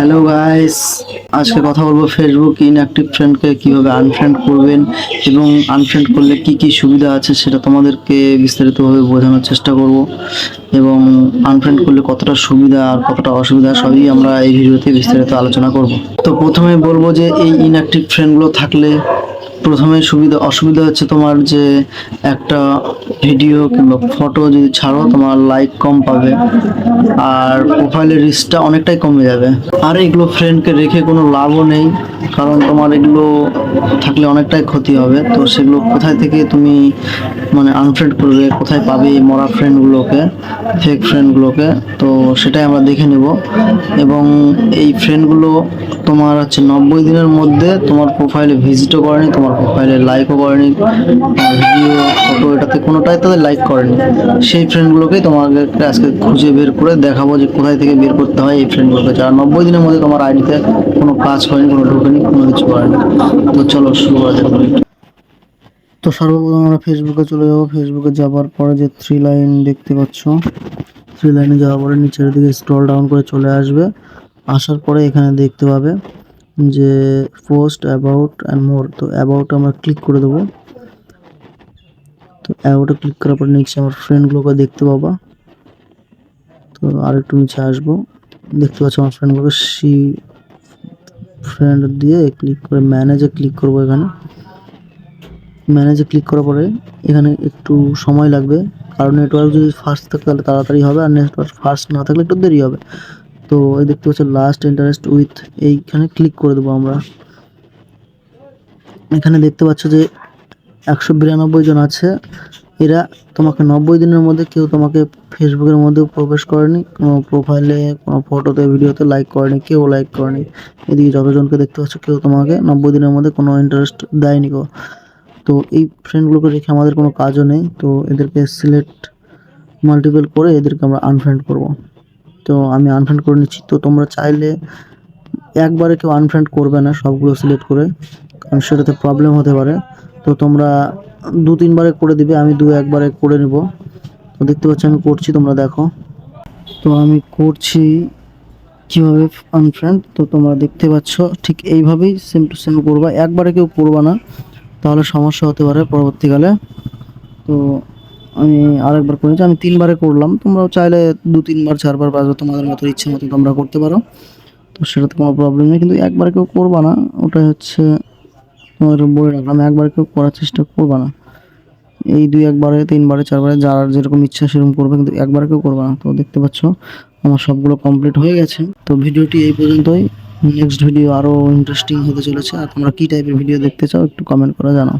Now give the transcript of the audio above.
Hello guys, আজকে কথা বলবো ফেসবুক ইনঅ্যাক্টিভ ফ্রেন্ডকে কিভাবে আনফ্রেন্ড করবেন এবং আনফ্রেন্ড করলে কি কি সুবিধা আছে সেটা তোমাদেরকে বিস্তারিতভাবে বোঝানোর চেষ্টা করব এবং আনফ্রেন্ড করলে কতটা সুবিধা আর কতটা অসুবিধা সবই আমরা এই ভিডিওতে বিস্তারিত আলোচনা করব। তো প্রথমে বলবো যে এই ইনঅ্যাক্টিভ ফ্রেন্ডগুলো থাকলে প্রথমে অসুবিধা হচ্ছে তোমার যে একটা ভিডিও কিংবা ফটো যদি ছাড়ো তোমার লাইক কম পাবে আর প্রোফাইলের রিচটা অনেকটাই কমে যাবে। আর এগুলো ফ্রেন্ডকে রেখে কোনো লাভও নেই, কারণ তোমার এগুলো থাকলে অনেকটাই ক্ষতি হবে। তো সেগুলো কোথায় থেকে তুমি আনফ্রেন্ড করবে, কোথায় পাবে এই মরা ফ্রেন্ডগুলোকে, ফেক ফ্রেন্ডগুলোকে, তো সেটাই আমরা দেখে নেব। এবং এই ফ্রেন্ডগুলো তোমার 90 দিনের মধ্যে তোমার প্রোফাইলে ভিজিটও করেনি, তোমার প্রোফাইলে লাইকও করেনি, ভিডিও ফটো এটাতে কোনোটাই তাদের লাইক করেনি। সেই ফ্রেন্ডগুলোকেই তোমাদেরকে আজকে খুঁজে বের করে দেখাবো যে কোথায় থেকে বের করতে হয় এই ফ্রেন্ডগুলোকে, যারা 90 দিনের মধ্যে তোমার আইডিতে কোনো কাজ করেনি, কোনো ঢোকেনি, কোনো কিছু করেনি। তো চলো শুরু করা যাক। তো সর্বপ্রথম আমরা ফেসবুকে চলে যাবো। ফেসবুকে যাওয়ার পরে যে 3 লাইন দেখতে পাচ্ছ, 3 লাইনে যাওয়ার পরে নিচের দিকে স্ক্রল ডাউন করে চলে আসবে। আসার পরে এখানে দেখতে পাবে যে পোস্ট, অ্যাবাউট অ্যান্ড মোর। তো অ্যাবাউটে আমরা ক্লিক করে দেবো। তো অ্যাবাউটে ক্লিক করার পর নিচে আমার ফ্রেন্ডগুলোকে দেখতে পাবা। তো আর একটু নিচে আসবো, দেখতে পাচ্ছ আমার ফ্রেন্ডগুলোকে ফ্রেন্ড দিয়ে ক্লিক করে ম্যানেজে ক্লিক করবো। এখানে ম্যানেজে ক্লিক করার পরে এখানে একটু সময় লাগবে, কারণ নেটওয়ার্ক যদি ফাস্ট থাকে তাহলে তাড়াতাড়ি হবে, আর নেটওয়ার্ক ফাস্ট না থাকলে একটু দেরি হবে। তো এই দেখতে পাচ্ছ লাস্ট ইন্টারেস্ট উইথ, এইখানে ক্লিক করে দেবো আমরা। এখানে দেখতে পাচ্ছ যে 192 জন আছে। এরা তোমাকে 90 দিনের মধ্যে কেউ তোমাকে ফেসবুকের মধ্যেও প্রবেশ করেনি, কোনো প্রোফাইলে, কোনো ফটোতে, ভিডিওতে লাইক করেনি, কেউ লাইক করেনি। এদিকে যতজনকে দেখতে পাচ্ছ কেউ তোমাকে 90 দিনের মধ্যে কোনো ইন্টারেস্ট দেয়নি গো। তো এই ফ্রেন্ডগুলোকে রেখে আমাদের কোনো কাজও নেই। তো এদেরকে সিলেক্ট মাল্টিপল করে এদেরকে আমরা আনফ্রেন্ড করব। তো আমি আনফ্রেন্ড করে নিচ্ছি। তো তোমরা চাইলে একবারে কেউ আনফ্রেন্ড করবে না সবগুলো সিলেক্ট করে, কারণ সেটাতে প্রবলেম হতে পারে। তো তোমরা 2-3 বারে করে দিবে, আমি 2-1 বারে করে নেব। তো দেখতে পাচ্ছ আমি করছি, তোমরা দেখো। তো আমি করছি কীভাবে আনফ্রেন্ড, তো তোমরা দেখতে পাচ্ছ ঠিক এইভাবেই সেম টু সেম করবা, একবারে কেউ করবা না, তাহলে সমস্যা হতে পারে পরবর্তীকালে। তো আমি আরেকবার করেছি, আমি 3 বারে করলাম। তোমরাও চাইলে 2-3 বার, 4 বার, 5 বার তোমাদের মতো ইচ্ছে মতো তোমরা করতে পারো। তো সেটাতে কোনো প্রবলেম নেই, কিন্তু একবারে কেউ করবা না, ওটাই হচ্ছে তোমাদের বলে রাখলাম। একবার কেউ করার চেষ্টা করবা না, এই 2-1 বারে, 3 বারে, 4 বারে যার যেরকম ইচ্ছা সেরকম করবে, কিন্তু একবার কেউ করবা না। তো দেখতে পাচ্ছ আমার সবগুলো কমপ্লিট হয়ে গেছে। তো ভিডিওটি এই পর্যন্তই। নেক্সট ভিডিও আরও ইন্টারেস্টিং হতে চলেছে। আর তোমরা কী টাইপের ভিডিও দেখতে চাও একটু কমেন্ট করে জানাও।